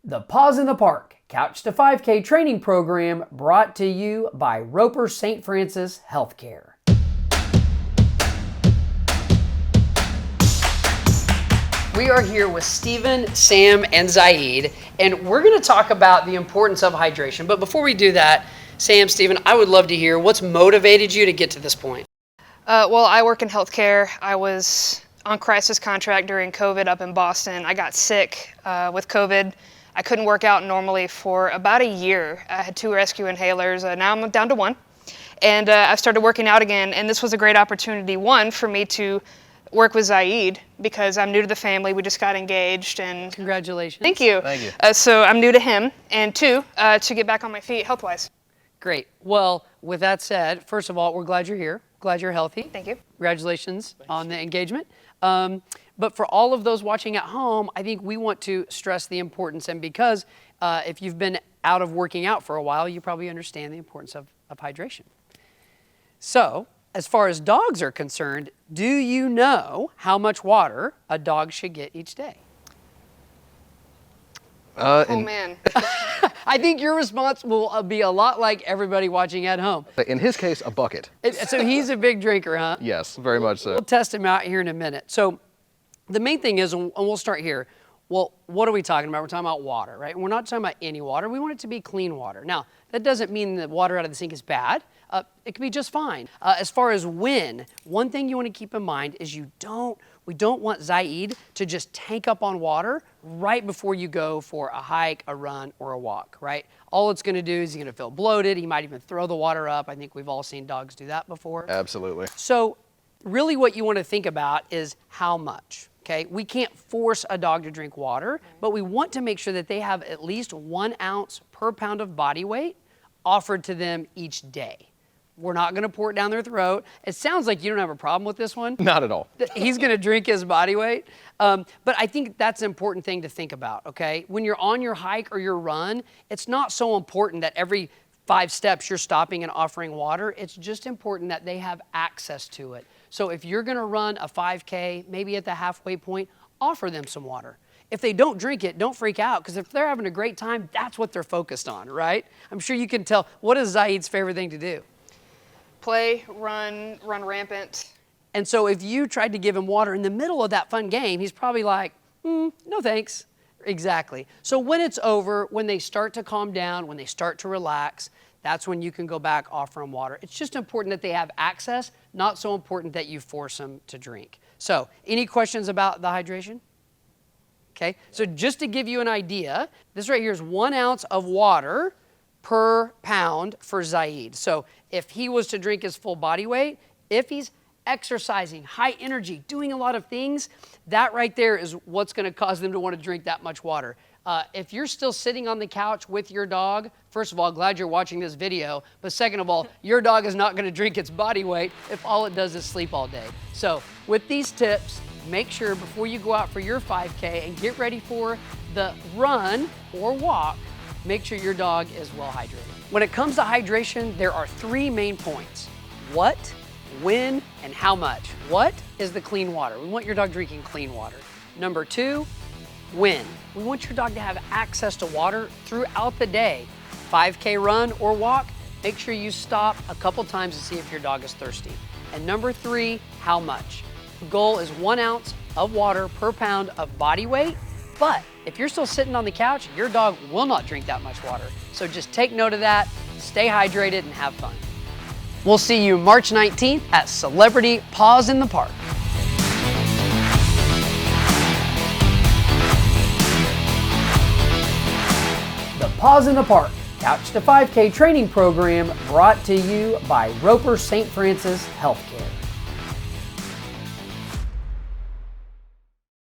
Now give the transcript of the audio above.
The Paws in the Park Couch to 5K training program brought to you by Roper St. Francis Healthcare. We are here with Steven, Sam, and Zaid, and we're going to talk about the importance of hydration. But before we do that, Sam, Steven, I would love to hear what's motivated you to get to this point. Well, I work in healthcare. I was on crisis contract during COVID up in Boston. I got sick with COVID. I couldn't work out normally for about a year. I had 2 rescue inhalers. Now I'm down to 1. And I've started working out again. And this was a great opportunity, one, for me to work with Zaid because I'm new to the family. We just got engaged. And Congratulations. Thank you. Thank you. So I'm new to him. And 2, to get back on my feet health-wise. Great. Well, with that said, first of all, we're glad you're here. Glad you're healthy. Thank you. Congratulations on the engagement. But for all of those watching at home, I think we want to stress the importance, and because if you've been out of working out for a while, you probably understand the importance of hydration. So, as far as dogs are concerned, do you know how much water a dog should get each day? Oh, man. I think your response will be a lot like everybody watching at home. In his case, a bucket. So he's a big drinker, huh? Yes, very much so. We'll test him out here in a minute. So the main thing is, and we'll start here, well, what are we talking about? We're talking about water, right? We're not talking about any water. We want it to be clean water. Now, that doesn't mean that water out of the sink is bad. It can be just fine. As far as when, one thing you want to keep in mind is we don't want Zaid to just tank up on water right before you go for a hike, a run, or a walk, right? All it's going to do is he's going to feel bloated. He might even throw the water up. I think we've all seen dogs do that before. Absolutely. So really what you want to think about is how much, okay? We can't force a dog to drink water, but we want to make sure that they have at least 1 ounce per pound of body weight offered to them each day. We're not going to pour it down their throat. It sounds like you don't have a problem with this one. Not at all. He's going to drink his body weight. But I think that's an important thing to think about, okay? When you're on your hike or your run, it's not so important that every 5 steps you're stopping and offering water. It's just important that they have access to it. So if you're going to run a 5K, maybe at the halfway point, offer them some water. If they don't drink it, don't freak out, because if they're having a great time, that's what they're focused on, right? I'm sure you can tell. What is Zaid's favorite thing to do? Play, run rampant. And so if you tried to give him water in the middle of that fun game, he's probably like, no thanks. Exactly. So when it's over, when they start to calm down, when they start to relax, that's when you can go back, offer them water. It's just important that they have access, not so important that you force them to drink. So any questions about the hydration? Okay, so just to give you an idea, this right here is 1 ounce of water per pound for Zaid. So if he was to drink his full body weight, if he's exercising, high energy, doing a lot of things, that right there is what's going to cause them to want to drink that much water. If you're still sitting on the couch with your dog, first of all, glad you're watching this video, but second of all, your dog is not going to drink its body weight if all it does is sleep all day. So with these tips, make sure before you go out for your 5K and get ready for the run or walk, make sure your dog is well hydrated. When it comes to hydration, there are 3 main points. What, when, and how much. What is the clean water? We want your dog drinking clean water. Number 2, when. We want your dog to have access to water throughout the day. 5K run or walk, make sure you stop a couple times to see if your dog is thirsty. And number 3, how much. The goal is 1 ounce of water per pound of body weight. But if you're still sitting on the couch, your dog will not drink that much water. So just take note of that, stay hydrated, and have fun. We'll see you March 19th at Celebrity Paws in the Park. The Paws in the Park Couch to 5K training program brought to you by Roper St. Francis Healthcare.